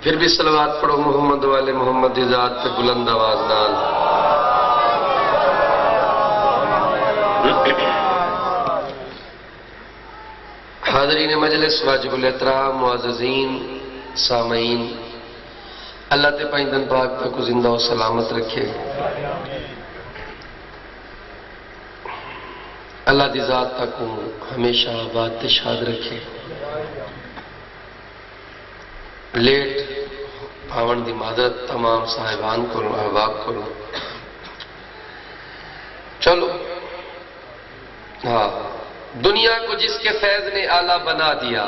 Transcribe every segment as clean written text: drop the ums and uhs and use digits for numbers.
پھر بھی صلوات پڑھو محمد والے محمد دی ذات پہ بلند آواز نال۔ حاضرین مجلس واجب الاحترام معززین سامعین، اللہ تے پائندن پاک پہ کو زندہ و سلامت رکھے، اللہ دی ذات تک ہمیشہ آباد شاد رکھے۔ لیٹ آون دی معذرت تمام صاحبان کو احباب کو۔ چلو ہاں، دنیا کو جس کے فیض نے آلہ بنا دیا،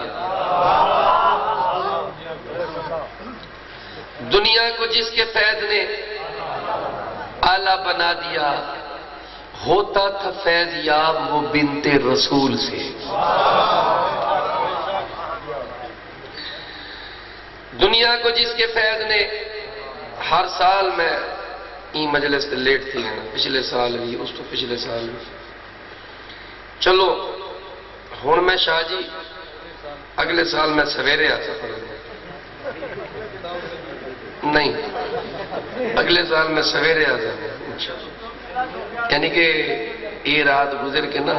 دنیا کو جس کے فیض نے آلہ بنا دیا، ہوتا تھا فیض یاب وہ بنت رسول سے۔ دنیا کو جس کے فیض نے، ہر سال میں این مجلس سے لیٹ تھی نا، پچھلے سال بھی، اس تو پچھلے سال بھی۔ چلو ہون میں شاہ جی اگلے سال میں سویرے آتا پڑھوں، نہیں اگلے سال میں سویرے آتا انشاءاللہ، یعنی کہ یہ رات گزر کے نا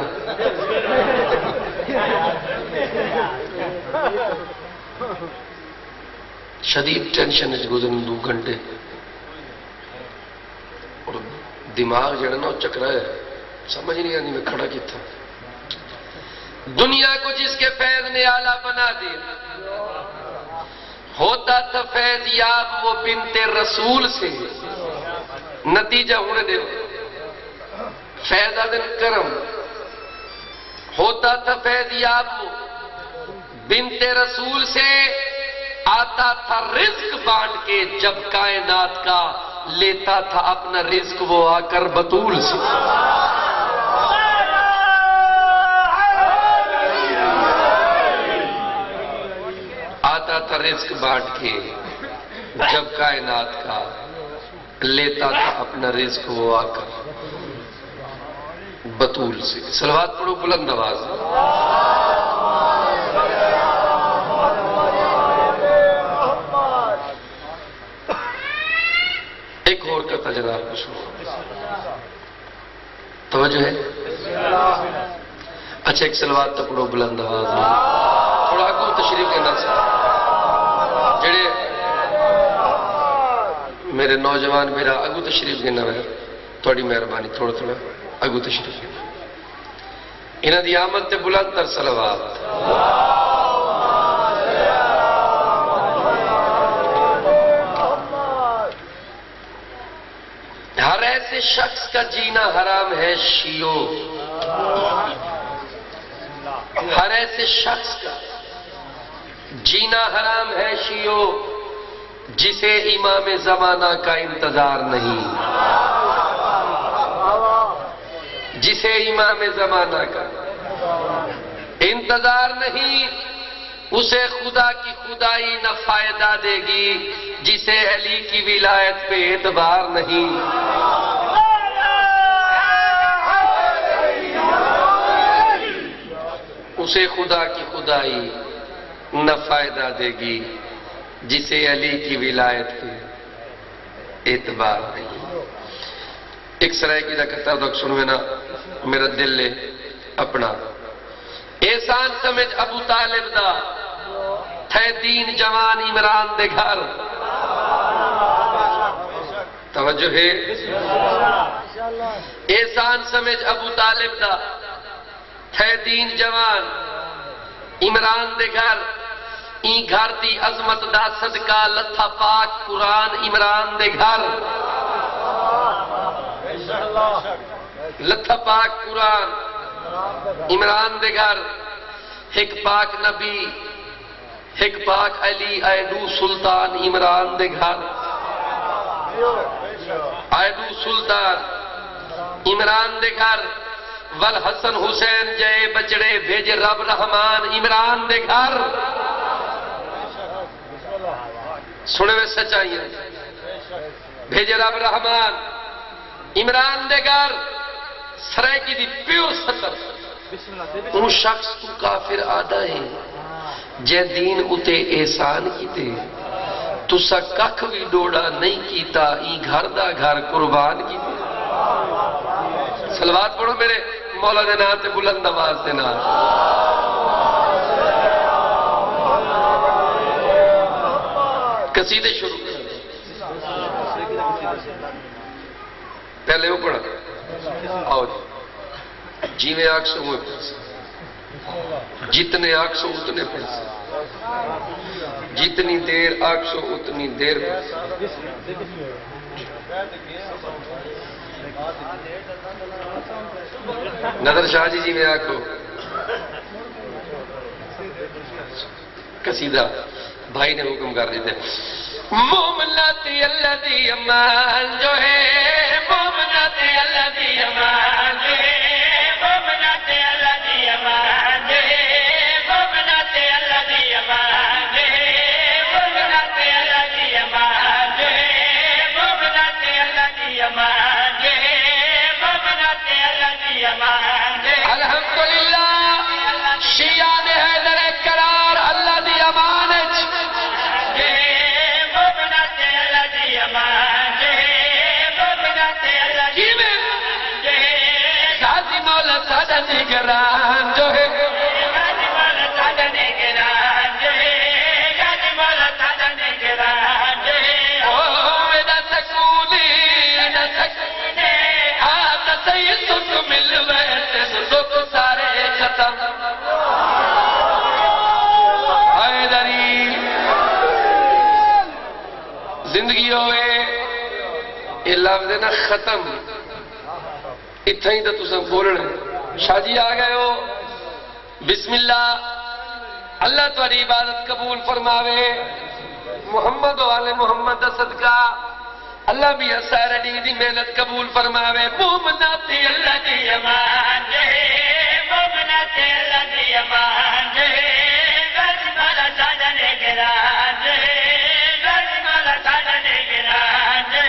شدید ٹینشن گزرن 2 گھنٹے، اور دماغ جڑا نا چکرا ہے، سمجھ نہیں آنی میں کھڑا کی تھا۔ دنیا کو جس کے فیض نے آلہ بنا دیا، ہوتا تھا فیض یاب وہ بنت رسول سے۔ نتیجہ ہونے دے فیض آدن کرم، ہوتا تھا فیض یاب وہ بنت رسول سے، آتا تھا رزق بانٹ کے جب کائنات کا، لیتا تھا اپنا رزق وہ آ کر بطول سے۔ آتا تھا رزق بانٹ کے جب کائنات کا، لیتا تھا اپنا رزق وہ آ کر بطول سے۔ صلوات پڑھو بلند آواز۔ ایک اور کرتا جناب کو سنو، توجہ ہے؟ اچھا ایک صلوات تو پڑھو بلند آواز، تھوڑا کو تشریف لینا سا، جڑے میرے نوجوان میرا اگو تشریف لینا ہے، تھوڑی مہربانی تھوڑا تھوڑا اگو تشریف لینا، انہاں دی آمد تے بلند تر صلوات۔ ہر ایسے شخص کا جینا حرام ہے شیعو، ہر ایسے شخص کا جینا حرام ہے شیعو، جسے امام زمانہ کا انتظار نہیں، جسے امام زمانہ کا انتظار نہیں، اسے خدا کی خدائی نہ فائدہ دے گی، جسے علی کی ولایت پہ اعتبار نہیں۔ اسے خدا کی خدائی نہ فائدہ دے گی، جسے علی کی ولایت پہ اعتبار نہیں۔ ایک سرائے کی دا کرتا ہوں سنوے نا، میرا دل لے اپنا احسان سمجھ ابو طالب دا، تھے دین جوان عمران دے گھر۔ توجہ ہے؟ احسان سمجھ ابو طالب دا، تھے دین جوان عمران دے گھر، این گھر دی عظمت دا صدقہ لتھا پاک قرآن عمران دے گھر، لتھا پاک قرآن عمران دے گھر، ایک پاک نبی ایک پاک علی ایڈو سلطان عمران دے گھر، ایڈو سلطان عمران دے گھر، والحسن حسین جے بچڑے بھیج رب رحمان عمران دے گھر۔ سنے میں سچائی ہے، بھیج رب رحمان عمران دے گھر، سرائے کی دی پیور سطر، ان شخص تو کافر آدھا ہے، جے دین اتے احسان کی تے، تسا ککھ بھی ڈوڑا نہیں کیتا ای گھر دا گھر قربان کیتا صلوات پڑھو میرے مولا دے نام تے بلند آواز دے نام قصیدے شروع پہلے وہ پڑھا آؤ جی میں آگ سو ہوئے جتنے آگ سو اتنے پڑھ جتنی دیر آگ سو اتنی دیر پڑھ نظر شاہ جی میں آگ کو قصیدہ بھائی نے حکم کر دیتے مومنات اللہ دی امان جو ہے مومنات اللہ دی امان جو ہے مومنات اللہ دی امان جو ہے مومنات اللہ دی امان جو ہے مومنات اللہ دی امان جو ہے مومنات اللہ دی امان جو ہے مومنات اللہ دی امان جو ہے الحمدللہ شیعان حیدر قرار اللہ دی امان نگران جو ہے غازی مولا سادہ نگران جو ہے غازی مولا سادہ نگران جو ہے میرا سکونے آپ سید سکھ ملوے سکھ سارے ختم حیدری زندگی ہوئے یہ لفظ ہے نا ختم اتھا ہی تو تساں بولنا شاہ جی آ گئے ہو بسم اللہ اللہ تمہاری عبادت قبول فرماوے محمد و آل محمد دا صدقہ اللہ بھی سارے دی محنت قبول فرماوے مومنات اللہ دی امان جے مومنات اللہ دی امان جے غازی مولا سادہ نگران جے غازی مولا سادہ نگران جے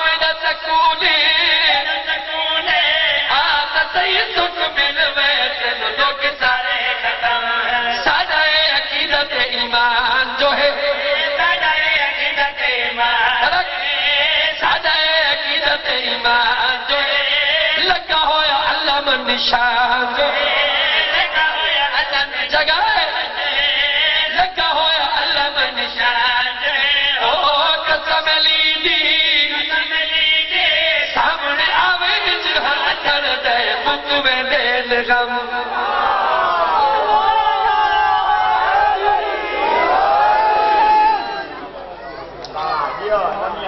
میرا سکونے سید سکھ ملوے تینو دو کے سارے ختم سادہ عقیدت ایمان جو ہے سادہ عقیدت ایمان سادہ عقیدت ایمان جو ہے لگا ہویا اللہ من نشان جو ہے لگا ہویا اللہ من جگہ لگا ہویا اللہ من نشان جو ہے او قسم لیدی سامنے آوے جہاں کر دے بک میں دین غم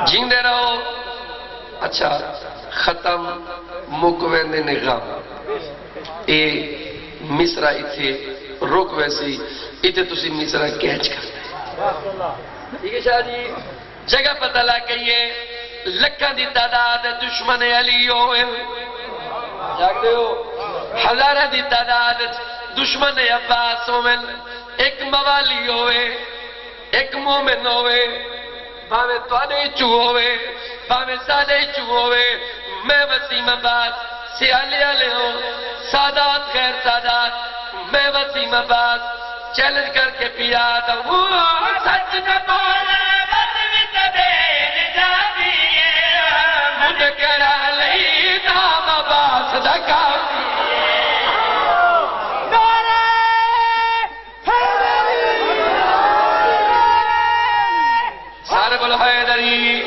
جیندے رہو اچھا ختم مکوے دین غم اے مصرہ اتھے روک ویسی اتھے تسی مصرہ کیچ کرتے ٹھیک ہے شاہ جی جگہ پتہ لگئیے لکھاں دی تعداد دشمن علی ہوئے جاگتے ہو ہزارہ دی تعداد دشمن عباس ہوئے ایک موالی ہوئے ایک مومن ہوئے باوے توڑے چو ہوئے باوے سادے چو ہوئے میں وسیم عباس سیالے آلے ہو سادات غیر سادات میں وسیم عباس چیلنج کر کے پیا تھا وہ سچ نہ بولا مجھے کرا لئی نام عباس دا کافی سارے بولو حیدری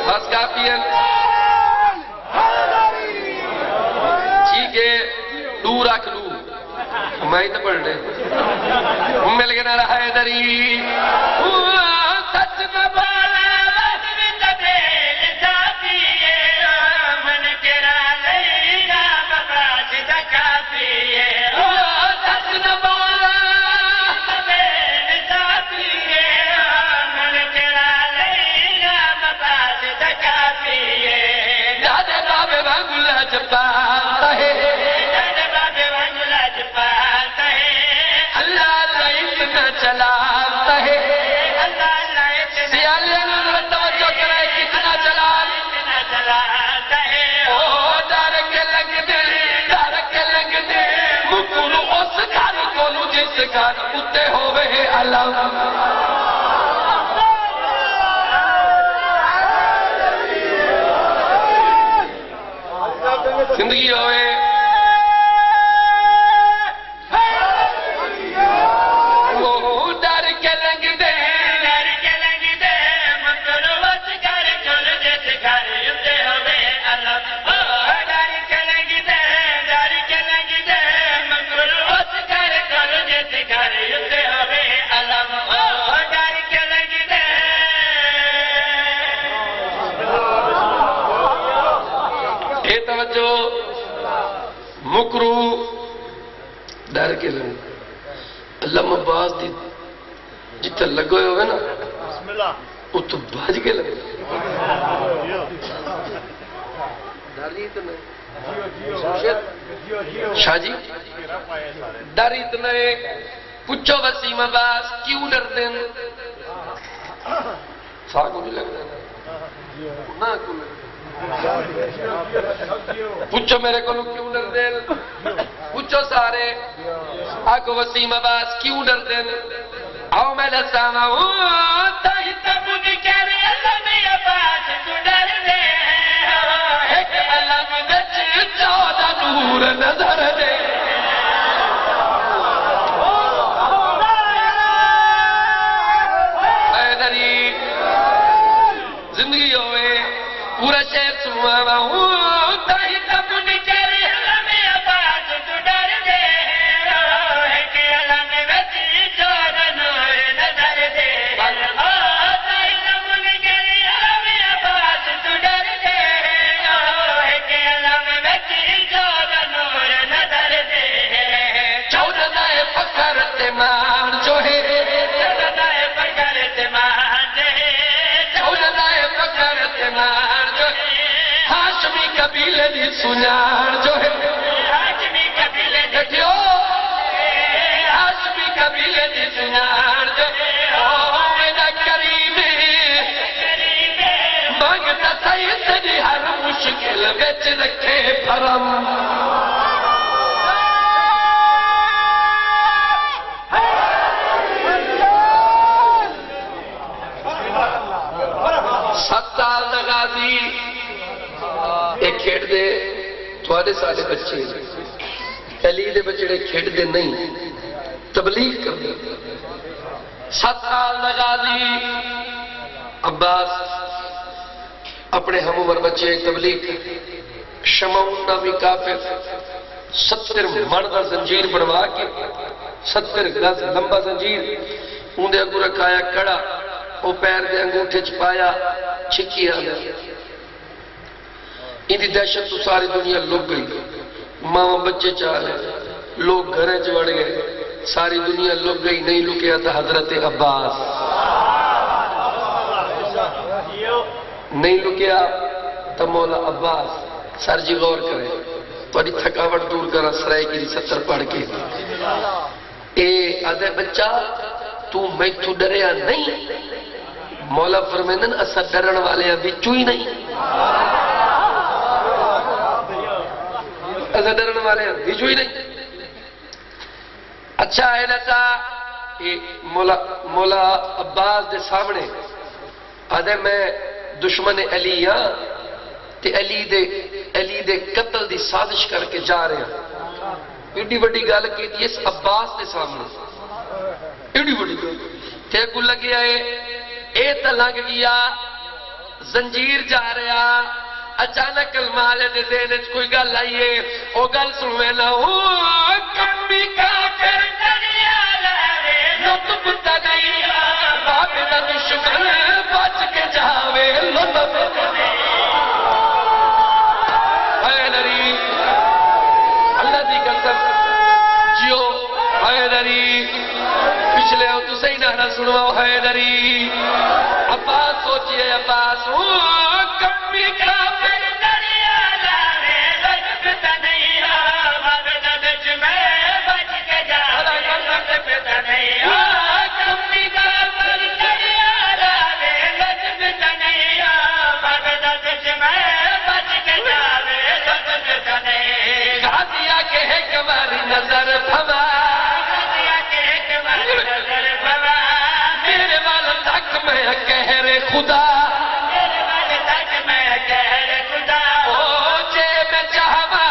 بس کافی ہے ٹھیک ہے دور رکھ لوں میں ہی تو پڑھ لے مل گیا نہ حیدری سچ نہ بولا بس دل جاتی ہے من کرا لئی نام عباس دا کافی ہے سچ نہ بولا دل جاتی ہے من کرا لئی نام عباس دا کافی ہے دادے بابے بنگلہ جپاتا ہے چلاتا ہے سیالے میں توجہ کرے کتنا چلاتا ہے او ڈر کے لگتے مکرو اس گھر کولو جس گھر اتے ہوئے علم زندگی ہوئے مکرو ڈر کے لگے علامہ باز دی جتنے لگے ہوئے نا وہ تو باج کے لگے ڈر اتنا شاہ جی ڈر اتنا ہے پوچھو وسیم عباس کیوں ڈر دیں ساہ کو نہیں لگ رہا نہ کو لگ پوچھو میرے کو کیوں ڈر دیں پوچھو سارے آگو وسیم عباس کیوں ڈر دیں آؤ میں دسانا ہوں تاہی تب مجھے کہہ رہے اللہ میں عباس تو ڈر دے ایک علم بچ 14 نور نظر دے حیدری زندگی ہوئے پورا شہر سنوانا ہوں تاہی تب مجھے کہہ رہے اللہ میں عباس تو ڈر دے ایک علم بچ 14 نور نظر دے تاہی تب مجھے کہہ رہے اللہ میں عباس تو ڈر دے ایک علم بچ 14 نور نظر دے 14 دائے فکر تیمان جو ہے 14 دائے فکر تیمان جو ہے 14 دائے فکر تیمان جو ہے ہاشمی قبیلے دی سنیار جو ہے ہاشمی قبیلے دی ہاشمی قبیلے دی سنیار جو ہے میرا کریم مانگتا سید دی ہر مشکل بچ رکھے پرم سال غازی ایک کھیڑ دے تھوڑے سارے بچے علی دے بچڑے کھیڑ دے نہیں تبلیغ کر دے 7 سال غازی عباس اپنے ہم عمر بچے تبلیغ شمعون نامی کافر 70 مردہ زنجیر بڑھوا کے 70 گز لمبا زنجیر اندے اگو رکھایا کڑا وہ پیر دے انگوٹھے چھپایا چھکی آگا ان دی دہشت تو ساری دنیا لگ گئی ماں بچے چاہے لوگ گھریں چوڑ گئے ساری دنیا لگ گئی نہیں لکیا تھا حضرت عباس نہیں لکیا تھا مولا عباس سر جی غور کرے توڑی تھکاوٹ دور کرا سرائے کی 70 پڑھ کے اے آدھے بچہ تو میں تو ڈریا نہیں مولا فرمیندن اسا ڈرن والے ابھی چوئی نہیں اسا ڈرن والے ابھی چوئی نہیں اچھا ہے لتا مولا عباس دے سامنے آدھے میں دشمن علی ہاں تے علی دے قتل دی سازش کر کے جا رہے ہیں ایڈی بڑی گال کی تھی اس عباس دے سامنے ایڈی بڑی گال تے کو لگی آئے اے تلنگ گیا زنجیر جا رہا اچانک المالے دے ذہنچ کوئی گل آئیے او گل سنوے نہ ہو کمی کافر دریا لہرے لطف تنیا بابد دشمن بچ کے جاوے لطف تنیا حیدری اللہ دی قسم جیو حیدری پچھلے ہوں تو صحیح نہ سنواؤ حیدری عباس سوچئے عباس کمی کافر دریا لارے لطف تنیا بابد دشمن بچ کے جاوے لطف تنیا کمی کافر دریا لارے لطف تنیا بابد دشمن بچ کے جاوے لطف تنیا غازیہ کے ہے کماری نظر خدا او جے میں چاہوا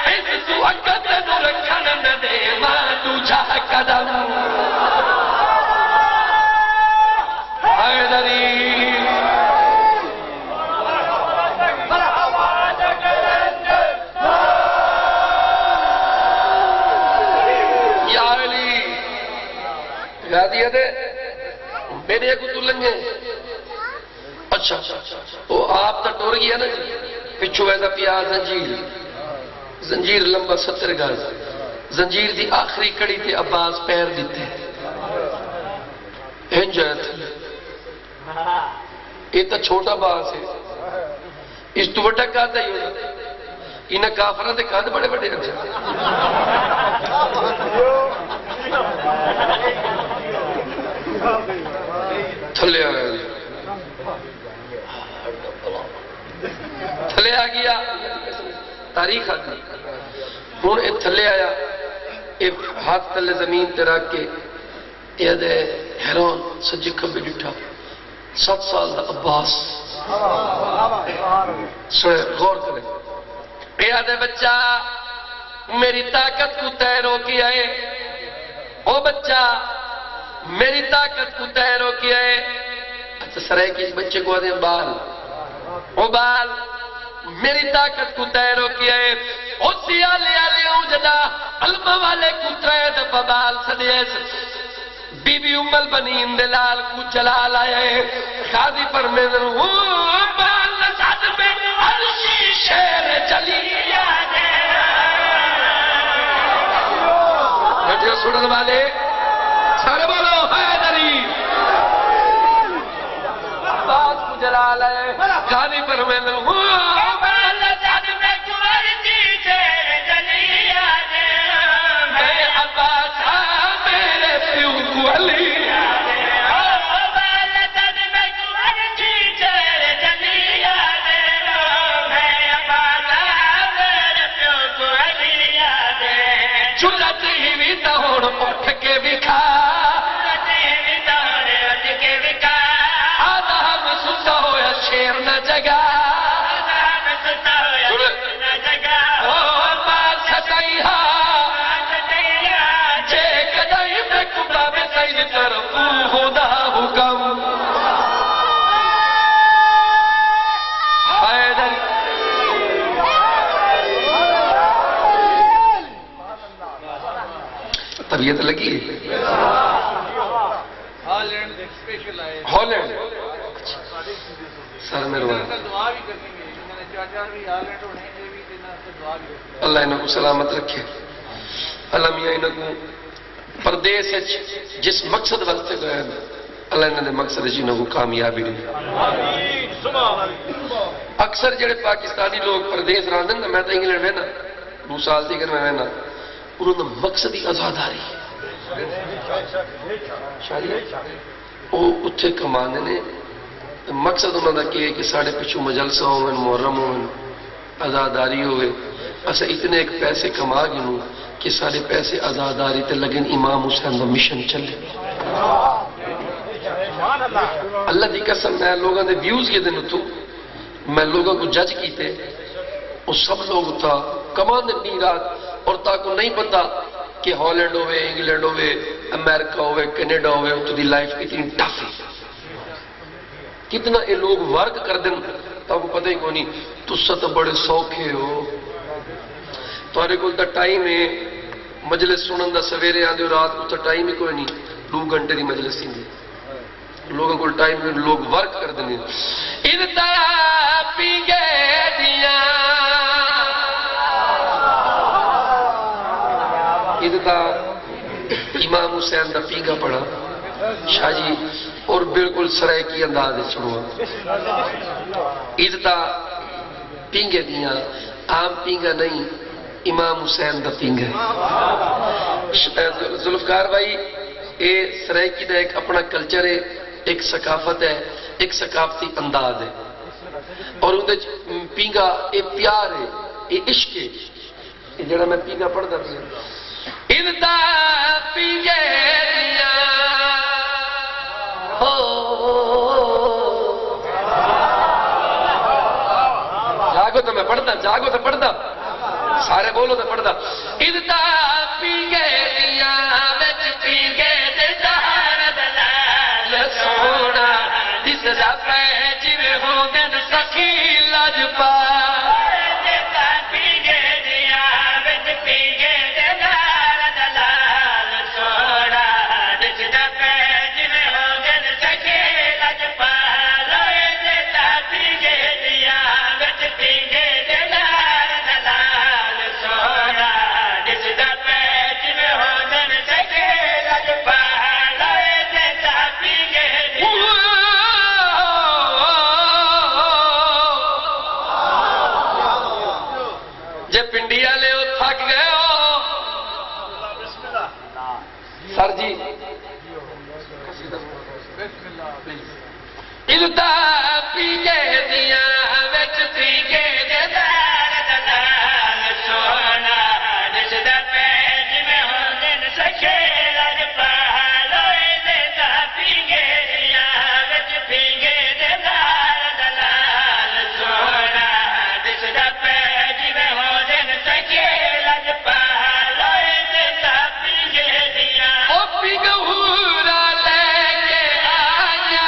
اس تو اکت نو رکھن نہ دے ماں دوجا قدم حیدری یادیت ہے میرے کو تو لنگے اچھا وہ آپ تا ٹور گیا نا پچھو ایسا پیا زنجیر لمبا 70 گز زنجیر دی آخری کڑی تے عباس پیر دیتے انجایت یہ تا چھوٹا باس ہے اس تو بڑا کہتا ہی ہوتا انہاں کافران دے کھاد بڑے بڑے رکھ جاتے تھلے آیا تھلے آ گیا تاریخ آتی ہون اے تھلے آیا اے ہاتھ تلے زمین تے رکھ کے اے دے حیران سجے کھبے ڈٹھا 7 سال دا عباس سوئے غور کرے اے دے بچہ میری طاقت کو تیرو کی آئے او بچہ میری طاقت کو تیرو کی آئے اچھا سرائے کی اس بچے کو آدھے بال او بال میری طاقت کو تیرو کی آئے او سیالے آلے اوجدہ علمہ والے کو ترے دفع بال صدیس بی بی ام البنین دلال کو جلال آئے خاضی پر میں ذروں بال نساد میں عرشی شیر جلی بیٹھے سنن والے سارے بولو حیدری عباس کو جلال ہے خالی پر میں لوں میں عباس میرے پیو کو علی چلت ہی بھی دوڑ اٹھ کے بکھا آدھام ستا ہویا شیر نہ جگا بات ستائی جے کدائی میں کبا میں سید طرف خدا حکم حیدر طبیعت لگی ہالینڈ سر میں روان اللہ انہوں کو سلامت رکھے اللہ میاں انہوں کو پردیس جس مقصد وقت گئے اللہ انہوں نے مقصد جنہوں کو کامیابی دی اکثر جڑے پاکستانی لوگ پردیس راندن میں تو انگلینڈ میں نا 2 سال تھی کر میں نا انہوں نے مقصدی آزاداری وہ اتھے کمانے نے مقصد انہوں نے کہے کہ ساڑھے پچھو مجلسہ ہوئے محرم ہوئے آزاداری ہوئے اسے اتنے ایک پیسے کما گنوں کہ سارے پیسے آزاداری تے لگن امام حسین دا مشن چلے اللہ دی قسم میں لوگوں نے ویوز کے دن تو میں لوگوں کو جج کیتے وہ سب لوگ تھا کمانے نہیں رات اور تاکو نہیں پتا کہ ہالینڈ ہوئے انگلینڈ ہوئے امریکہ ہوئے کینیڈا ہوئے تو دی لائف اتنی ٹف ہے کتنا یہ لوگ ورک کر دیں تاکو پتہ ہی کو نہیں تو ست بڑے سوکھے ہو توارے کو تا ٹائم ہے مجلس سنن دا سویرے آدھے رات کو تا ٹائم ہی کوئی نہیں 2 گھنٹے دی مجلس تھی لوگوں کو ٹائم میں لوگ ورک کر دیں ادتا پینگے دیاں ادتا امام حسین دا پینگا پڑا شاہ جی اور بالکل سرائے کی انداز چھوڑا ادتا پینگے دیاں عام پینگا نہیں امام حسین دا پینگا ذوالفقار بھائی اے سرائکی دا ایک اپنا کلچر ہے ایک ثقافت ہے ایک ثقافتی انداز ہے اور اندھے پینگا اے پیار ہے اے عشق ہے یہ جڑا میں پینگا پڑھ دا پینگا ادھتا پینگے دیا ہو پڑھدا جاگو تے پڑھدا سارے بولو تے پڑھدا اذتا پی گئے دیاں وچ پی گئے تے دار دلال سونا جس دا پے جویں ہوندن سخی لاجپا سر جی اذتا پی گئے دیاں وچ پی گئے دے دار دلال سونا جس دا پے جویں ہوندن سکھے لج پالوئے اذتا پی گئے دیاں وچ پی گئے دے دار دلال سونا جس دا پے جویں ہوندن سکھے لج پالوئے اذتا پی گئے دیاں او پی گہورا لے کے آیا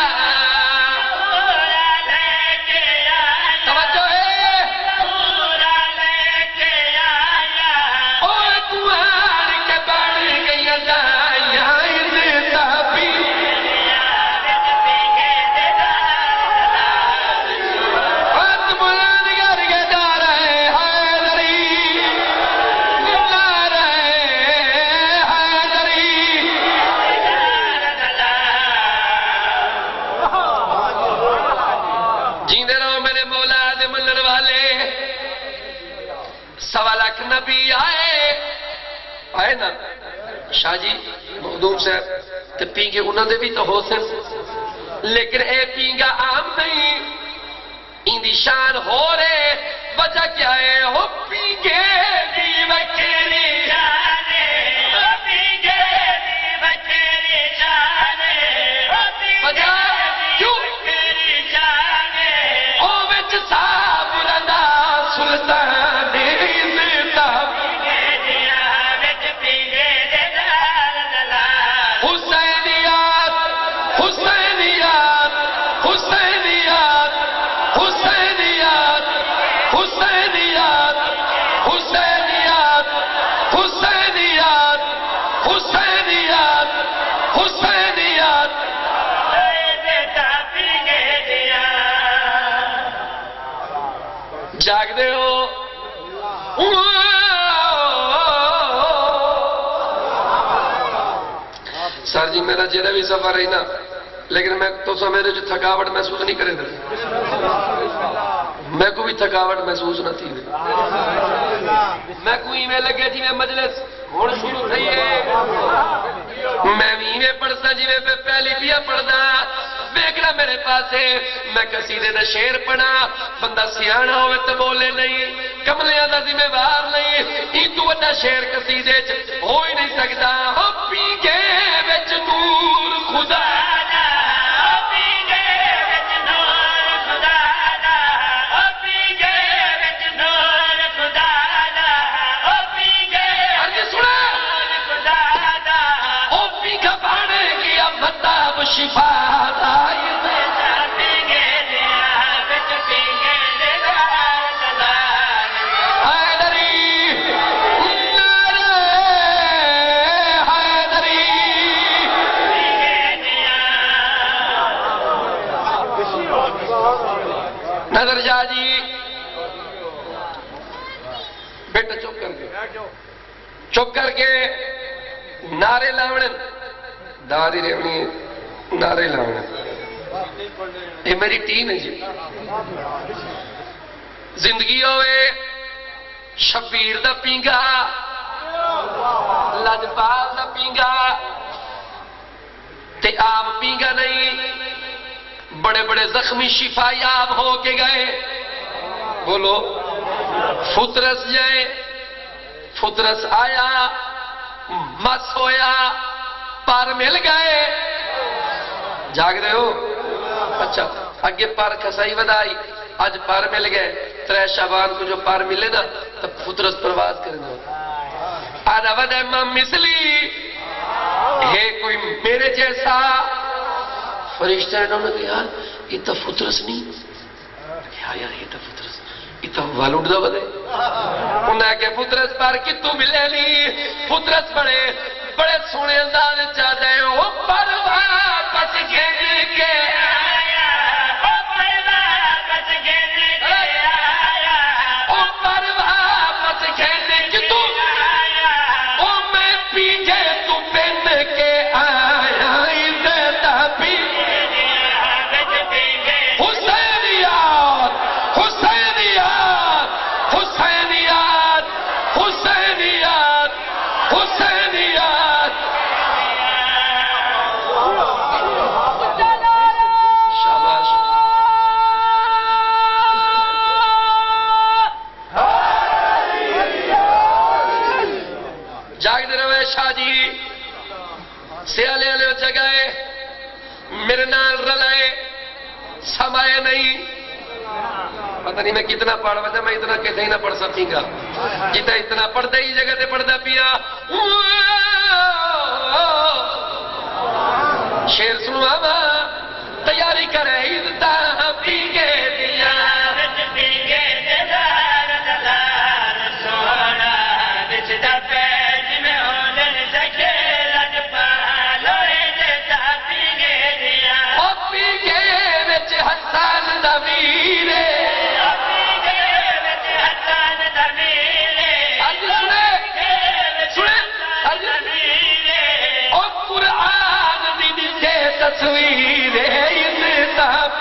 نبی آئے نا شاہ جی مخدوم صاحب تے پینگے انہوں نے بھی تو ہو سن لیکن اے پینگا عام نہیں ان دی شان ہو رہے وجہ کیا ہے ہو پینگے دی وکیری شانے ہو پینگے دی وکیری شانے وجہ کیوں وکیری شانے او وچ صاحب رضا سلطان جاگ دے ہو سر جی میرا جیڑا بھی سفر ہے نا لیکن میں تو سا میرے جو تھکاوٹ محسوس نہیں کرے دے میں کو بھی تھکاوٹ محسوس نہ تھی میں کوئی میں لگے جی میں مجلس ہون شروع تھی ہے میں بھی میں پڑھتا جی میں پہلی بھی پڑھدا دیکھنا میرے پاس ہے میں قصیدے دا شعر پڑھا بندہ سیانا ہوئے تو بولے نہیں کملیاں دا ذمہ وار نہیں ای تو وڈا شعر قصیدے ہو ہی نہیں سکتا ہو پی گئے وچ نور خدا دا ہو پی گئے وچ نور خدا دا ہو پی گئے وچ نور خدا دا ہو پی گئے ہر جی سنا خدا دا ہو پی گا بانے کیا مطاب شفا نظر جا جی بیٹا چپ کر کے نعرے لاؤنے داری ریونی نعرے لاؤنے یہ میری ٹیم ہے جی زندگی ہوئے شبیر دا پینگا لجپال دا پینگا تے آپ پینگا نہیں بڑے بڑے زخمی شفا یاب ہو کے گئے بولو فطرس جائے فطرس آیا مس ہویا پار مل گئے جاگ رہے ہو اچھا اگے پار کسائی ودائی آج پار مل گئے 3 شعبان کو جو پار ملے نا تب فطرس پرواز کرنا آدھا ود امام مثلی ہے کوئی میرے جیسا فرشتہ انہوں نے کہا یہ تو فطرس نہیں یار یہ تو فطرس یہ تو والوڑ دا بدے انہیں کہ فطرس پار کی تو ملے نہیں فطرس بڑے سونے انداز چاہتے ہیں وہ پرواہ بچ گئے کے آیا وہ پرواہ بچ گئے کے آیا وہ پرواہ بچ گئے کے تو آیا وہ میں پیجے تو پہن کے آیا عزت بھی حسینیات حسینیات حسینیات حسینیات حسینیات شاباش جاگ دے رہے شاہ جی سیالے والے جگائے میرے نال رلائے سمائے نہیں پتہ نہیں میں کتنا پڑھ وجہ میں اتنا کیسے ہی نہ پڑھ سکیں گا جتنا اتنا پڑھتا ہی جگہ تے پڑھتا پیا شیر سنو آما تیاری کرے عزتا پیگے دیا پیگے دیدار دلار سونا بچ دا پیج میں ہونن سکے لج پالوئے دیتا پیگے دیا او پیگے بچ حسان نویرے تصویر انتاب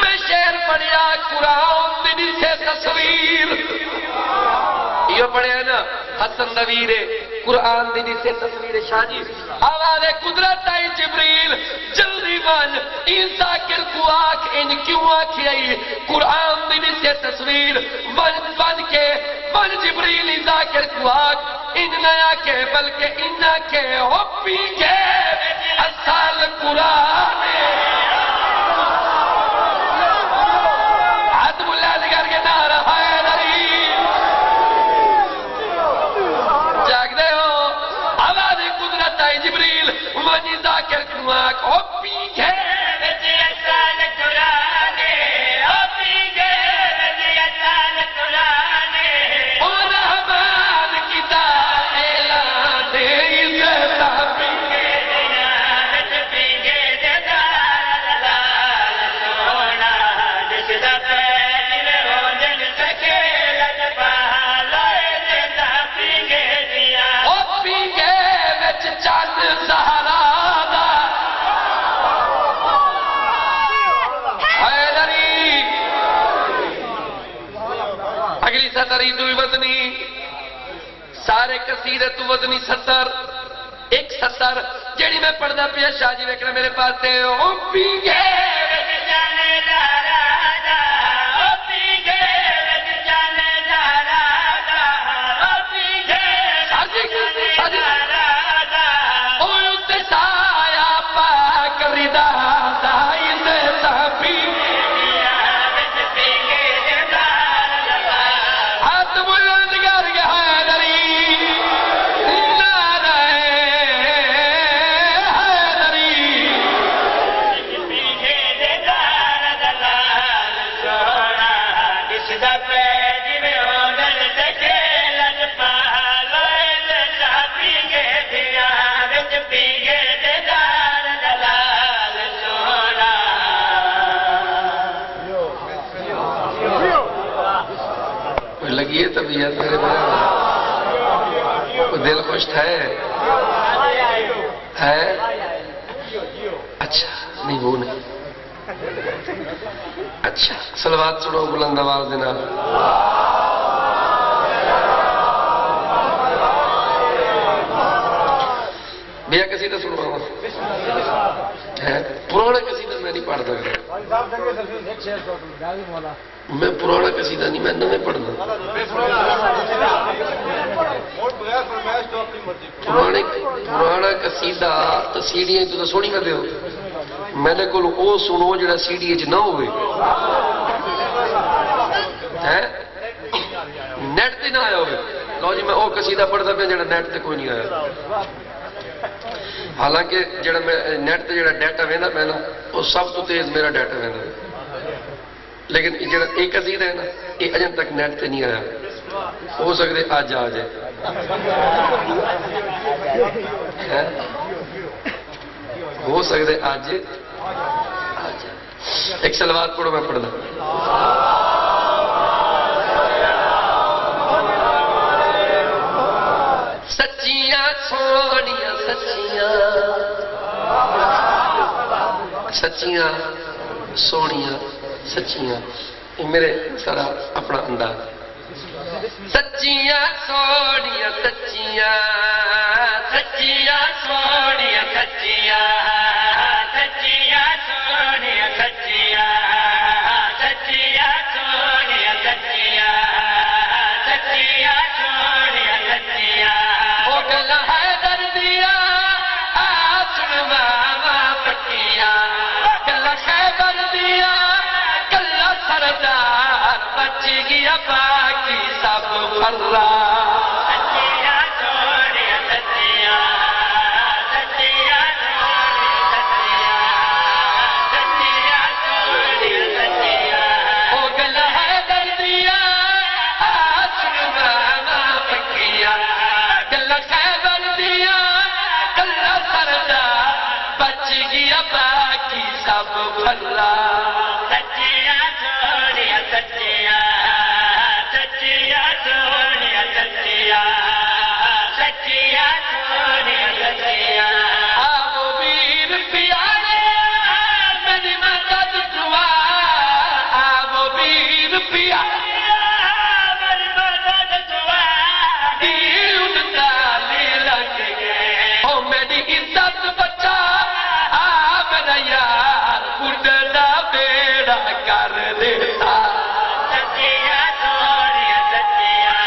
میں شعر پڑھیا قرآن دنی سے تصویر یہ پڑھیا نا حسن نویر قرآن دنی سے تصویر شاہ جی آواز قدرت آئی جبریل جلدی بن ان ذاکر کو آنکھ ان کیوں آنکھ آئی قرآن دنی سے تصویر بن کے بن جبریل ان ذاکر کو آنکھ ان نیا کے بلکہ ان کے ہوپی کے اصال قرآن عدم اللہ دگر کے نعرہ ہے نری جاگ دے ہو آواز قدرت آئی جبریل منی ذاکر کو آنکھ ہوپی کے اصال قرآن ہوپی کے اصال قرآن اور رحمان کی اعلان عزت بھی چند سہارا حیدری اگلی سطری دوئی وزنی سارے قصیدت وزنی سطر ایک سطر جیڑی میں پڑھنا پیا شاہ جی ویکھنا میرے پاس تے او پیگے جانے دارا او پیگے جانے دارا او پیگے ساجی لگی ہے طبیعت میرے دل خوش ہے اچھا نہیں وہ نہیں اچھا صلوات سنو بلند آواز دینا بھیا قصیدہ سنو پرانے قصیدہ میں نہیں پڑھ سکتا میں پرانا قصیدہ نہیں، میں نویں پڑھنا. پرانا قصیدہ تو سیڑھی تو سونی کر دیو، میرے کو وہ سنو جڑا سیڑھی چ نہ ہوئے، نیٹ تے نہ آیا ہوئے. لو جی میں وہ قصیدہ پڑھتا پہ جڑا نیٹ تے کوئی نہیں آیا. حالانکہ جڑا میں نیٹ تے جڑا ڈیٹا ویندا پہ نا وہ سب تو تیز میرا ڈیٹا ویندا، لیکن جڑا ایک قصیدہ ہے نا یہ اجن تک نیٹ تے نہیں آیا. ہو سکتے آج آ جائے. ہو سکتے آج آ جائے. ایک سلوات پڑھو میں پڑھنا. سچیاں سونیاں سچیاں سچیاں سونیاں سچیاں، یہ میرے سارا اپنا انداز. سچیاں سونیاں سچیاں سچیاں سونیاں سچیاں سچیاں سونیاں سچیاں سچیاں سونیاں سچیاں سچیاں سونیاں سچیاں. وہ گل ہے دردیا آسن ماما پٹیاں، گل ہے دردیا کلا سردار بچ گیا باقی سب فرا. سچیاں سونیاں سچیاں سچیاں سونیاں سچیاں سچیاں سونیاں سچیاں. وہ گل ہے دردیا آسن ماما پٹیاں، گل ہے دردیا کلا سردار بچ گیا باقی سب فرا. سچیاں سونیاں سچیاں سچیاں سونیاں سچیاں سچیاں سونیاں سچیاں. آو ویر پیارے میری مدد دعا، آو ویر پیارے میری مدد دعا. دل اٹھتا لے لگ گئے او میری عزت بچا، آ میرا یار اٹھتا بیڑا کر دیتا. سچیاں سونیاں سچیاں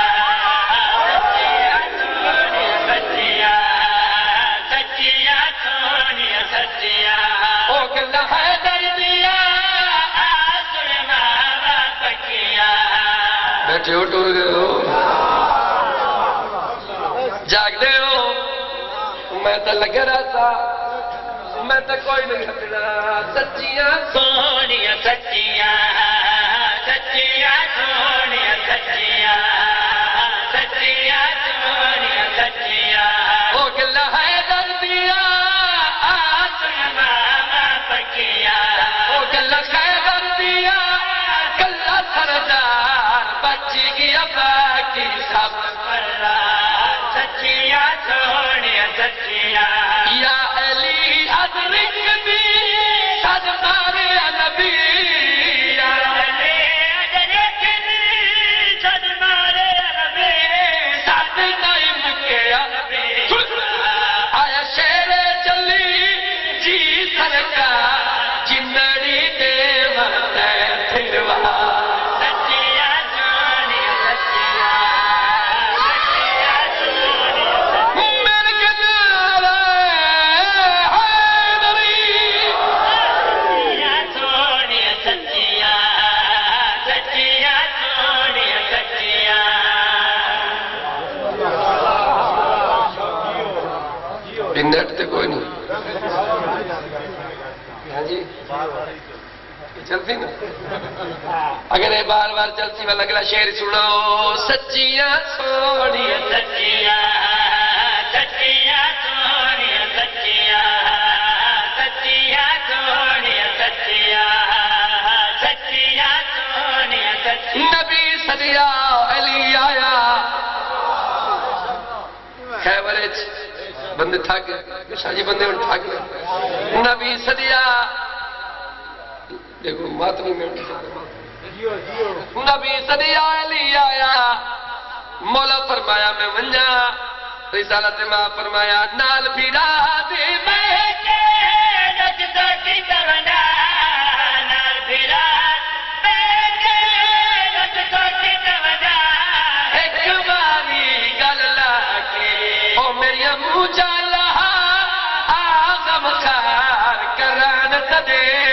سچیاں سونیاں سچیاں سچیاں سونیاں سچیاں. وہ گل ہے دردیا آسن ماما پٹیاں. بیٹھے ہو ٹور گئے ہو جاگتے ہو، میں تو لگا رہا تھا، میں تو کوئی نہیں ہٹنا. سچیاں سونیاں سچیاں سچیاں سونیاں سچیاں سچیاں سونیاں سچیاں. وہ گل ہے دردیا آسن ماما پٹیاں، وہ گل ہے دردیا کلا سردار بچ گیا باقی سب فرا. سچیاں سونیاں سچیاں. یا علی ادرک بھی صد مارے نبی، یا علی ادرک بھی صد مارے نبی. صد نہیں مکیا آیا شیر چلی جی سرکار جنڑی دے ورتے پھروا. سچیاں سونیاں سچیاں سچیاں سونیاں. میرے کنارے حیدری. سچیاں سونیاں سچیاں سچیاں سونیاں سچیاں. نیٹ تے کوئی نہیں. ہاں جی چلتی نا، اگر یہ بار بار چلتی والا اگلا شعر سنو. سچیاں سونیاں سچیاں سچیاں سونیاں سچیاں سچیاں سونیاں سچیاں سچیاں سونیاں سچیاں. نبی سدیا علی آیا خیبر بندے تھک گئے، شاہ جی بندے تھک گئے. نبی سدیا دیکھو ماتمی میں نبی سدیا علی آیا. مولا فرمایا میں ونجا، رسالت ماں فرمایا نال بیڑا دے میں کے جگ تک کرنا.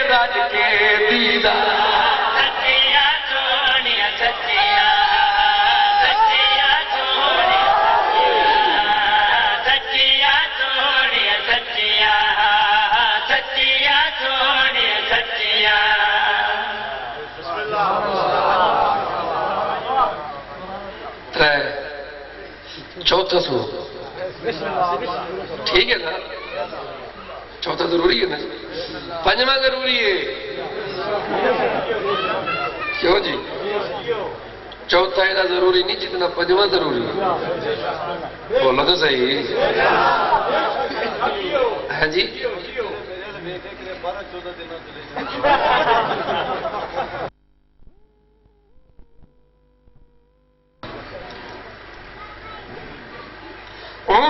رج کے دیدا سچیا سونیا سچیا سچیا سونیا سچیا سونیا سچیا سچیا سونیا سچیا چوتھا سو ٹھیک ہے نا چوتھا ضروری ہے نا پنجواں ضروری ہے کیوں جی چوتھا ایسا ضروری نہیں جتنا پنجواں ضروری بولو تو صحیح ہاں جی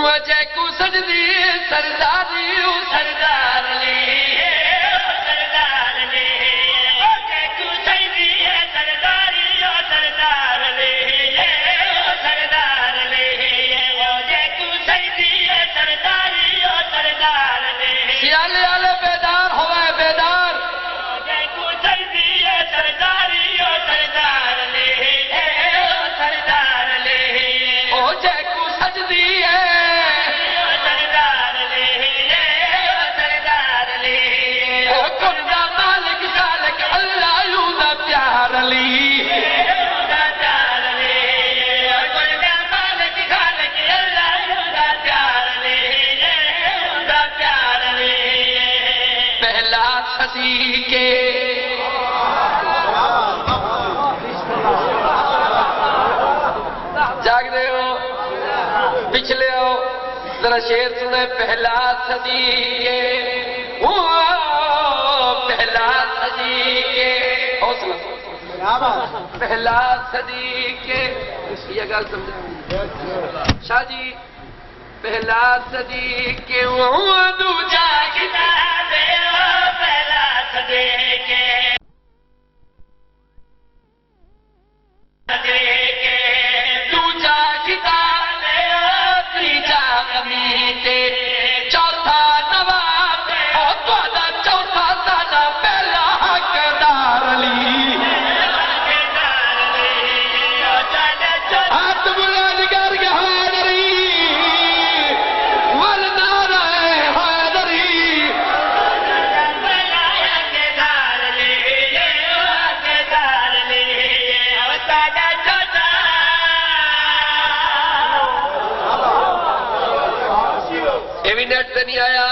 وجہ کو سجدی سرداری سردار لے سردار لے وجہ کو سجدی سرداری سردار لے سردار لے وجہ کو سجدی سرداری سردار لے سیالے والے بیدار ہوئے بیدار وجہ کو سجدی سرداری سردار لے سردار لے وجہ کو سجدی ہے جاگ دے ہو پچھلے ہو ذرا شیر سنے پہلا صدی کے پہلا صدی کے حوصلہ پہلا صدی کے یہ گل سمجھا شاہ جی پہلا صدی کے دوجا کتاب پہلا صدی کے دوجا کتاب تیجا کمیتے چوتھا نواب اور دوجا چوتھا سانا پہلا حقدار علی ہاتھ بلند کر کے حیدری والنعرہ حیدری یہ بھی نیٹ سے نہیں آیا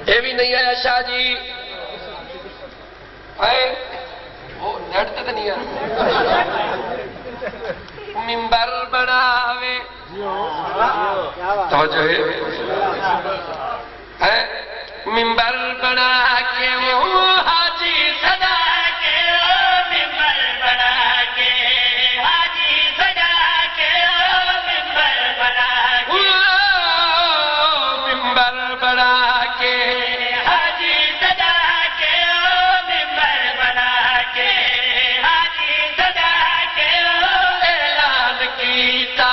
یہ بھی نہیں آیا شاہ جی وہ نیٹ سے نہیں آیا ممبر بناوے توجہ ہے ممبر بنا کے وہ حاجی سدا کے ممبر بنا کے حاجی سجا کے ممبر بنا کے ممبر بنا کے حاجی سجا کے ممبر بنا کے حاجی سجا کے اعلان کیتا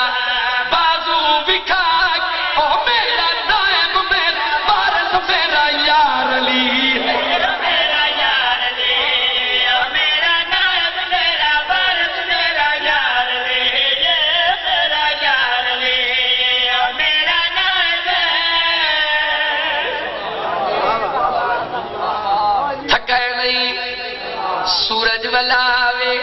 بازو بکھا کے او میرا نائب میرا وارث میرا یار علی میرا یار لے میرا نائب میرا وارث میرا یار لے میرا یار لے میرا نائب تھکے نہیں سورج ولاوے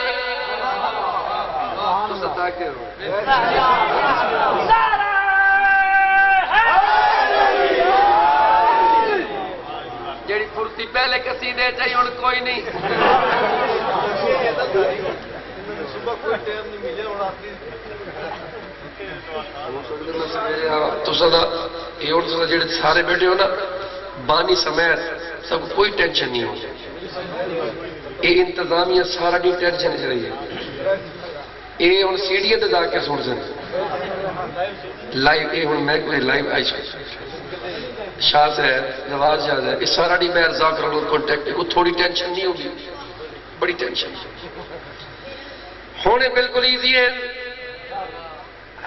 جیڑی پھرتی پہلے کسی دے چاہیے ہوں کوئی نہیں جڑے سارے بیٹھے ہو نا بانی سمیت سب کوئی ٹینشن نہیں ہو یہ انتظامیہ سارا نہیں ٹینشن چ رہی ہے یہ ہوں سیڑھی تے جا کے سن سن لائیو یہ ہوں میں کوئی لائیو آئی شاہ صاحب نواز شاہ صاحب یہ سارا نہیں میں ارزا کر لوں کانٹیکٹ کو تھوڑی ٹینشن نہیں ہوگی بڑی ٹینشن ہونے بالکل ایزی ہے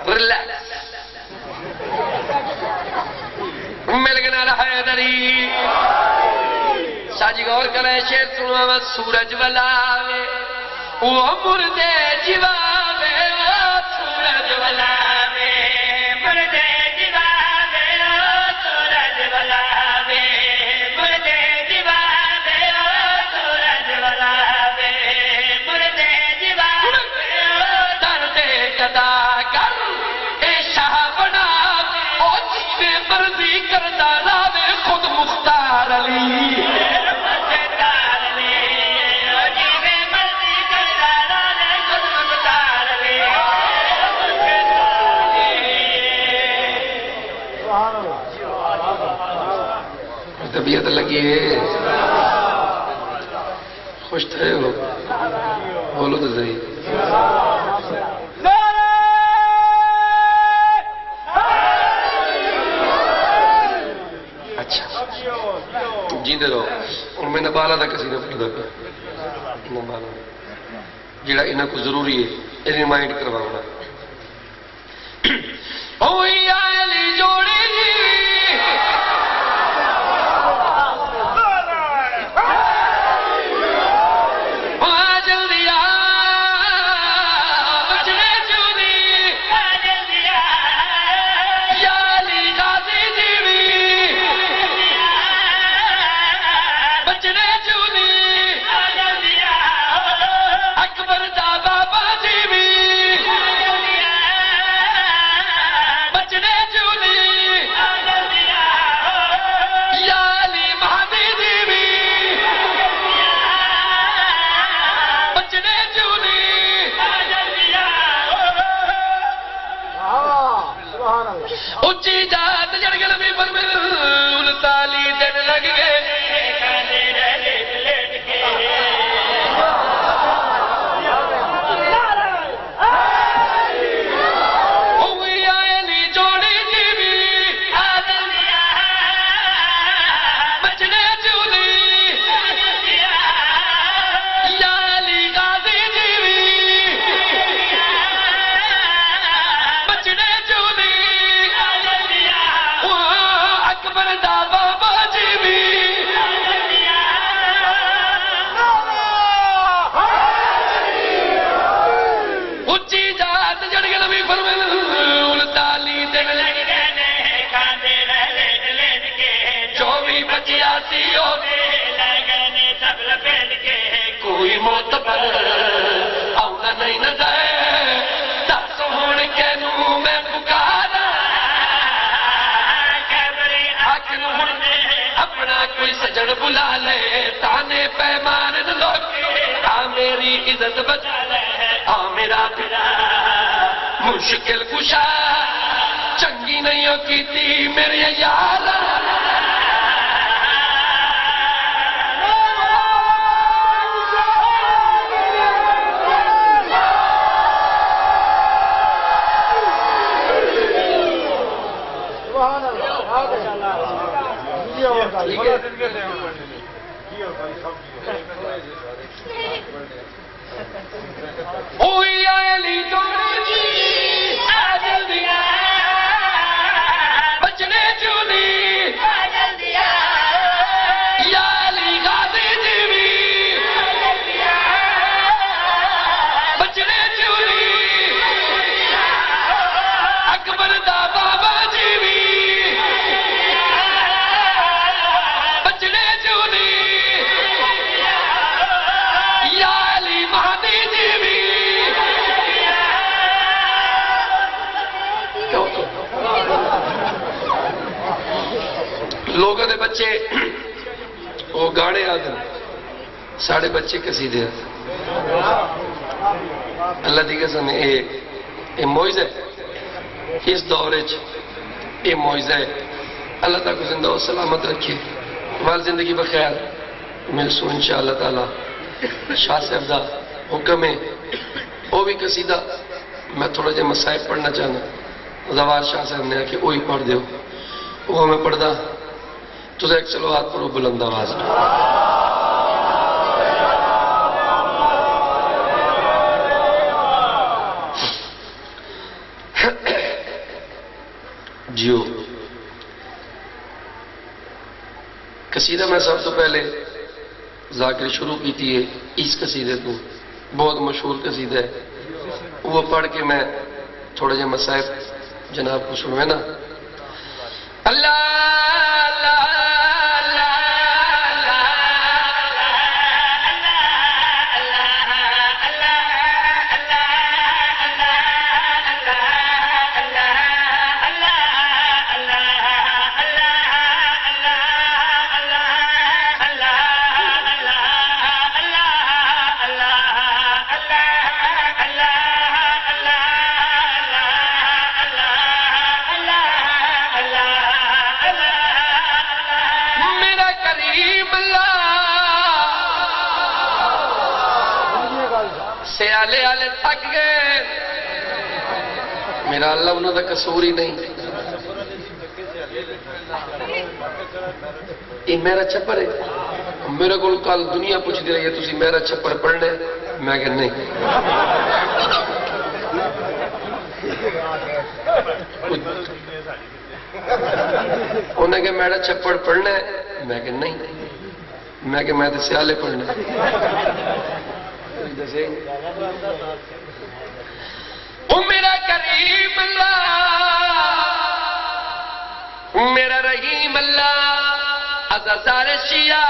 ریلیکس مل گنا حیدری ساجی غور کرے شیر سنوا سورج ولاوے وہ مردے جیواوے سورج ولاوے مردے جیواوے سورج ولاوے مردے جیواوے سورج ولاوے مردے جیواوے دردے گدا کر اے شاہ بنا او جیوے مرضی کردہ لاوے خود مختار علی طبیعت لگی ہے خوش تھے ہو بولو تو صحیح اچھا جیندے رہو اور میں نبالا دا کسی نے پڑھا پہ نبالا جڑا انہاں کو ضروری ہے ریمائنڈ کروانا ہوئی آلی جوڑی اچھی جات جڑ گل بھی پر میں انتالی دن لگ گئے ہوئی آئلی جوڑی جیوی بچنے چولی یالی غازی جیوی بچنے چولی اکبر دا بابا جی بھی اچھی جات جڑ گل بھی فرمل انتالی دن لگ گئے کھاندے رہ لیٹ کے 24 بچیا سی ہوتے لگنے سب لپیٹ کے کوئی معتبر آؤں نہیں نظر دس ہون کے نو میں پکارا اپنا کوئی سجن بلا لے تانے پیمان لوگ میری عزت بچا لے میرا پھرا مشکل کشا چنگی نہیں ہو کی تھی میرے یار ہوئی آئلی جوڑی جی آجل دیا بچنے چولی آجل دیا یالی غازی جیوی بچنے چولی اکبر دا بابا جیوی بچنے چولی یالی مہدی جیوی لوگوں دے بچے وہ گاڑے آدھن ساڑھے بچے قصیدے آدھن اللہ دی قسم اے موعظہ ہے اس دورے اے موعظہ ہے اللہ تعالیٰ کو زندہ و سلامت رکھے وال زندگی بخیر ملسو انشاءاللہ تعالیٰ شاہ صاحب دا حکم ہے وہ بھی قصیدہ میں تھوڑا جے مسائب پڑھنا چاہنا زوار شاہ صاحب نے کہ وہی پڑھ دیو وہ ہمیں پڑھ دا تو ایک چلو ہاتھ پڑھو بلند آواز میں جیو قصیدہ میں سب تو پہلے ذاکر شروع کی تھی اس قصیدے تو بہت مشہور قصیدہ ہے، وہ پڑھ کے میں تھوڑے جے مسائب جناب کو سنوے نا. اللہ سیالے آلے تھک گئے، میرا اللہ انہوں دا قصور ہی نہیں. یہ میرا چھپر ہے. میرے کو کل دنیا پوچھ دی رہی ہے تسی میرا چھپر پڑھنے، میں کہ نہیں. انہیں کہ میرا چھپر پڑھنا ہے، میں کہ نہیں. میں کہ میں تو سیالے پڑھنے. او میرا کریم اللہ، میرا رحیم اللہ، اسا سارے شیعہ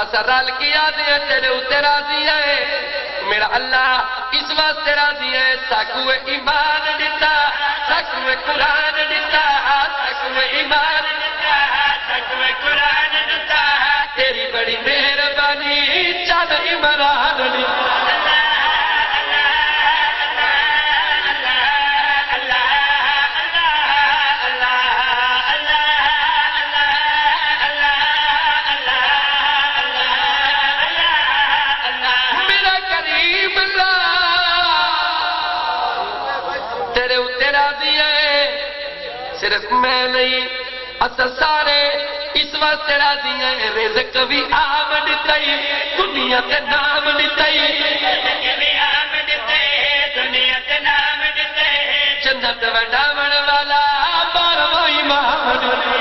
اسا رل کے آدھے ہیں تیرے اتنے راضی ہے. میرا اللہ اس واسطے راضی ہے ساکو ایمان دیتا، ساکو قرآن دیتا، ساکو ایمان دیتا، ساکو قرآن دیتا. تیری بڑی مہربانی چل عمران دیتا. صرف میں نہیں اسا سارے اس واسطے راضی ہیں. رزق بھی عام دیتائی، دنیا تے نام دیتائی. رزق بھی عام دیتائی، دنیا تے نام دیتائی. جنت وڈاون والا بارواں امام دیتائی.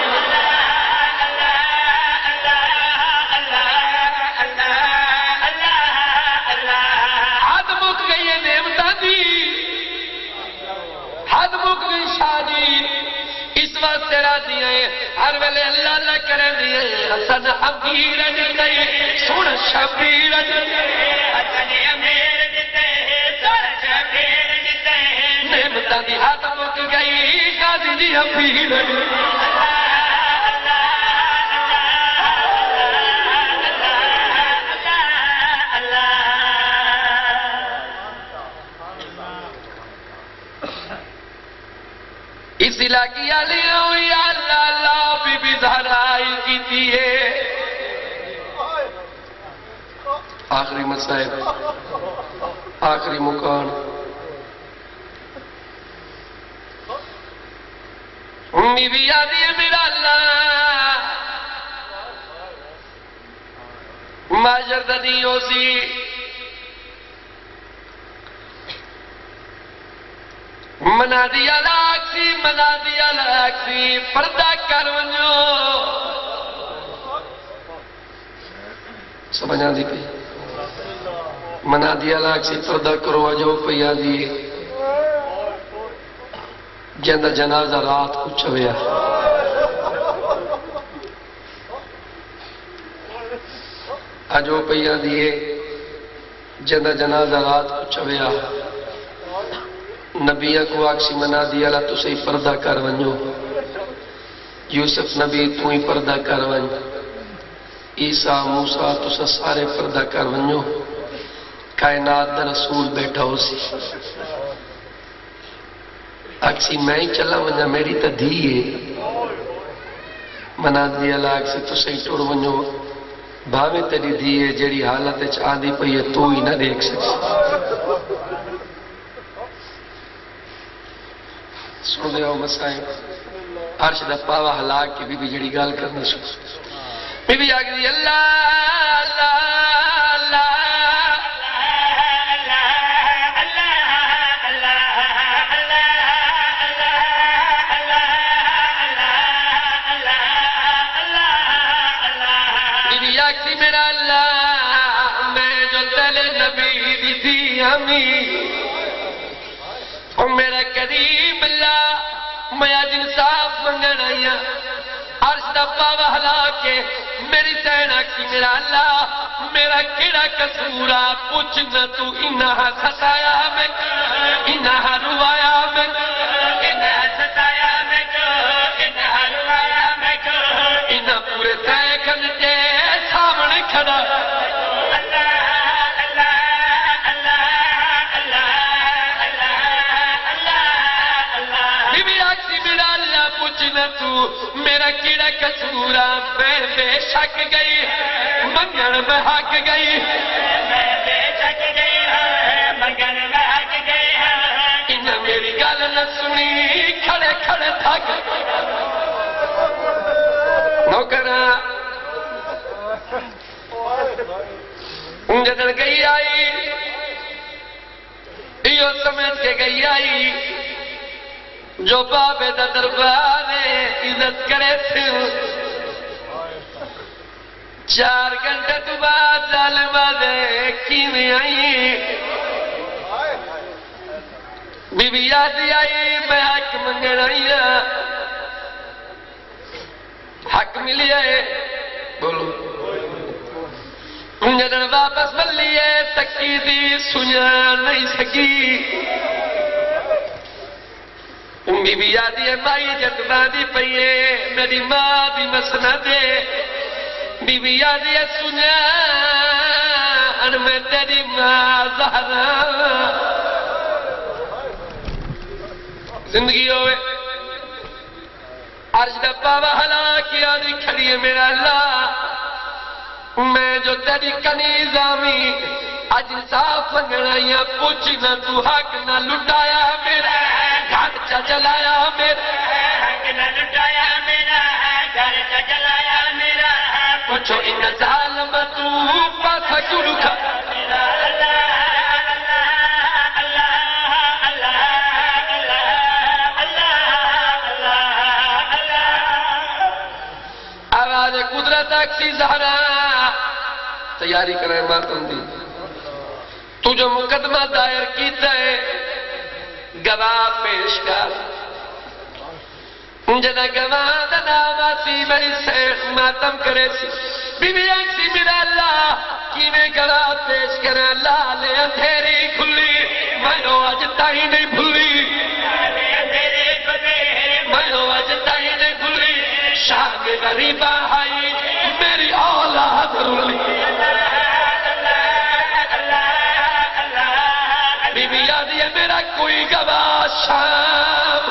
حد مک گئی ہے نعمتاں دی، حد مک گئی شادی، اس واسطے راضی ہیں. ہر ویلے اللہ اللہ کریں دیئے. حسن امیر دیتے، سن شبیر دیتے، حسن امیر دیتے، سن شبیر دیتے. نعمتاں دی حد مک گئی، غازی دی امیر دیتے. اس علاقی علی ہوئی اللہ اللہ بی بی زہرائی کی دیئے. آخری مسائب، آخری مکان. امی بھی آدھی ہے میرا اللہ ماجر دنیوں سی منا دیا لاکسی، منا دیا لاکسی، پردہ کر ونجو. سمجھا دی پی منا دیا لاکسی پردہ کرو وجو پیا دیئے. جندہ جنازہ رات کو چویا. اجو پیا دیئے جندہ جنازہ رات کو چویا. نبیہ کو آکسی منا دیا لا تو سے پردہ کر ونجو. یوسف نبی تو ہی پردہ کر ونج. عیسیٰ موسیٰ تو سے سارے پردہ کر ونجو. کائنات دا رسول بیٹھا ہو سی. آکسی میں ہی چلا ونجا میری تا دھیئے. منا دیا لا آکسی تو سے ٹوڑ ونجو. بھاوے تیری دھیئے جیڑی حالت چاہ دی پئی ہے تو ہی نہ دیکھ سکسی. سن دے ہو مسائیں. عرش دا پاوا ہلاک کی بی بی جڑی گال کرنا سو. بی بی آگے دی اللہ اللہ اللہ میرا اللہ میں جو تیرے نبی دی تھی امی اور میرا کریم اللہ میں اج انصاف منگن آئی ہاں عرش دا پاوا ہلا کے میری سینا کی میرا اللہ میرا کیڑا قصورا پوچھنا تو انہا ستایا میں انہا روایا میں انہا ستایا میں انہا روایا میں انہا پورے تائے گھنٹے سامنے کھڑا پوچھنا تو میرا کیڑا قصورا میں بے شک گئی منگن میں حق گئی میں بے شک گئی منگن میں حق گئی انہیں میری گل نہ سنی کھڑے کھڑے تھک نوکرا جدن گئی آئی یہ سمجھ کے گئی آئی جو بابے دا دربار عزت کرے تھے 4 گھنٹے تو بعد ظالمہ دے کیویں آئی بی بی یادی آئی میں حق منگن آئی حق ملی ہے بولو جدن واپس ملی ہے سکی دی سنیا نہیں سکی بی بی یادی ہے مائی جتنا دی پئیے میری ماں دی مسند بی بی یادی ہے سنیا ان میں تیری ماں زہرا زندگی ہوئے عرش دا پاوا ہلا کیا دی کھڑی ہے میرا اللہ میں جو تیری کنیز آمی اج انصاف منگنائیاں پوچھنا تو حق نہ لٹایا میرا گھر چا جلایا میرا حق نہ لٹایا میرا گھر چا جلایا میرا پوچھو ان ظالم تو پاسا کیوں رکھا آواز قدرت اکسی زہرا تیاری کریں ماتم دی تو جو مقدمہ دائر کیتا ہے گواہ پیش کر جدہ گواہ دا نام آسی میری سیخ ماتم کرے سی بی بی اکسی میرا اللہ کیویں گواہ پیش کریں اللہ لے اندھیری کھلی میں آج تائی نہیں بھولی میں آج تائی نہیں بھولی شاہ غریبہ آئی میری اولاد رولی بی بی یادی ہے میرا کوئی گواہ شام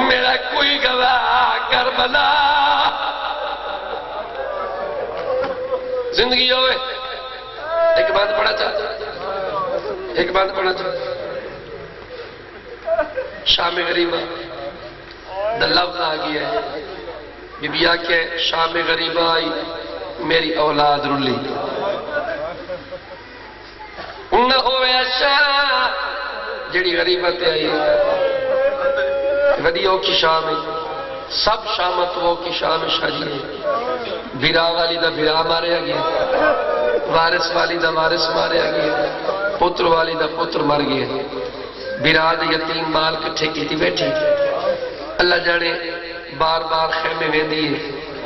میرا کوئی گواہ کربلا زندگی ہوئے ایک بات پڑھا چاہتا ایک بات پڑھا چاہتا شام غریبہ دا لفظ آگئی ہے بی بی آکے شام غریبہ آئی میری اولاد رلی نہ ہوئے شاہ جڑی غریبت آئی وڈی اوکھی شام ہے سب شامت وہ کی شام شاہی ہے بھیرا والی دا بھیرا مارے گیا وارث والی دا وارث مارے گیا پتر والی دا پتر مر گیا بھیرا دا یتیم مال کٹھے کی تھی بیٹھی اللہ جانے بار بار خیمے وین دیئے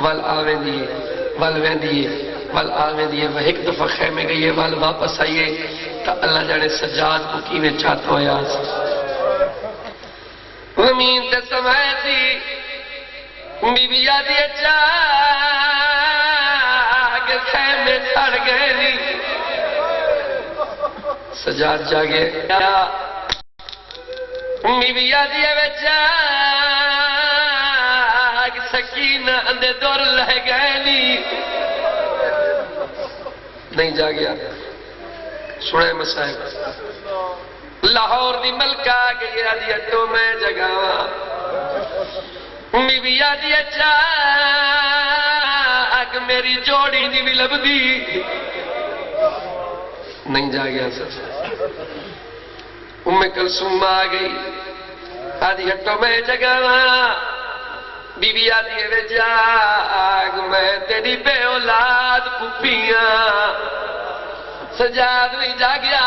وال آویں دیئے وال وین دیئے وال آویں دیئے وہ ایک دفعہ خیمے گئیے وال واپس آئیے تو اللہ جانے سجاد کو کیویں چاہتا ہو یاد زمین تے سمائے تھی بی بی یادی چاگ خیمے سڑ گئے نہیں سجاد جاگے بی بی یادی چاگ سکینہ اندے دور لہ گئے نہیں جا گیا سنے مسائب لاہور دی ملکہ گئی آدھی اٹھو میں جگاواں بی بی آدھی چاگ میری جوڑی دی بھی لب دی نہیں جا گیا سچ ام کلثوم آ گئی آدھی اٹھو میں جگاواں بی بی آدھی وے جاگ میں تیری بے اولاد پھپھیاں سجاد نہیں جاگیا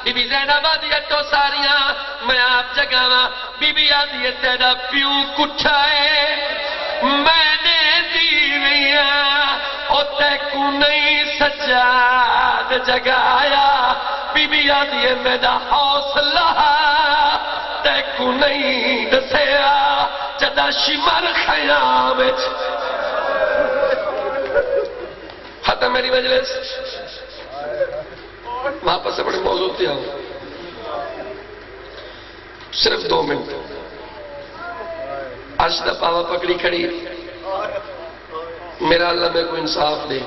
بی بی زینب آدھی اٹھو ساریاں میں آپ جگاواں بی بی آدھی تیرا پیو کٹھا ہے میں نے دیویاں او تے کو نہیں سجاد جگایا بی بی آدھی میرا حوصلہ تے کو نہیں دسیا جدا شمر خیام ختم میری مجلس واپس سے بڑے موضوع تھی آؤں صرف 2 منٹ عرش دا پاوا پکڑی کھڑی میرا اللہ میں کو انصاف دے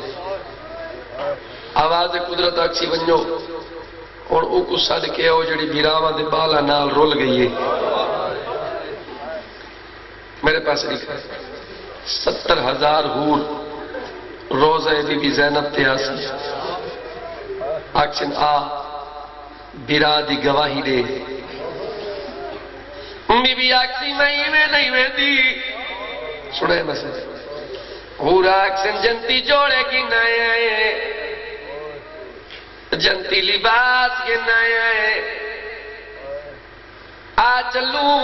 آواز قدرت اکسی ونجو اور او کو صدقے ہو جڑی بھیراواں دے بالا نال رول گئی ہے میرے پاس لکھا ہے 70,000 حور روزہ بی بی زینب تے آسی اکسن آ بھیرا دی گواہی دے بی بی آکسی میں نہیں میں دی سنے مسئلہ حور آکسن جنتی جوڑے کی نئے آئے جنتی لباس کے نئے آئے آ چلوں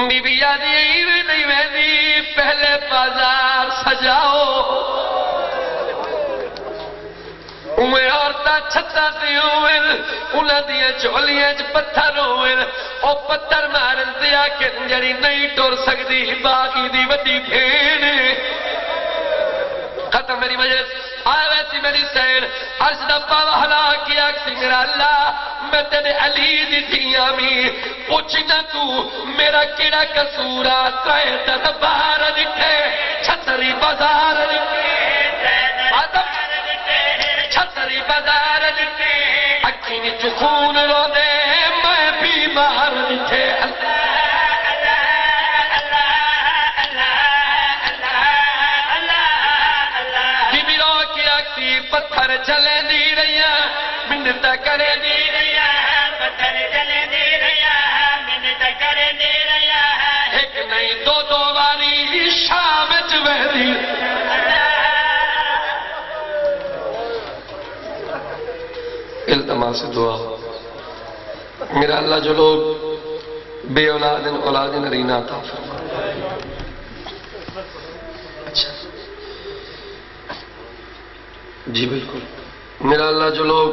بی بی آدھی نہیں میں دی پہلے بازار سجاؤ میں عورتاں چھتا تے ہوئے انہاں دیاں چولیاں چ پتھر ہوئے او پتھر مارن تے آ کے جڑی نہیں ٹر سکدی باقی دی وڈی بھیڑ ختم میری مجلس آئے ویسی میری سین عرش دا پاوا ہلا کیا کسی میرا اللہ میں تیرے علی دی دھیاں میں پوچھنا تو میرا کیڑا قصورا ترے دربار دکھے چھتری بازار دکھے چھتری بازار دکھے اکھیں چ خون رو دے میں بیمار دکھے پتھر چلے دی رہیا منت کرے دی رہیا پتھر چلے دی رہیا منت کرے دی رہیا ایک نہیں 2 واری شام چوہری التماس دعا میرا اللہ جو لوگ بے اولاد نرینہ عطا فرمائے اچھا جی بالکل میرا اللہ جو لوگ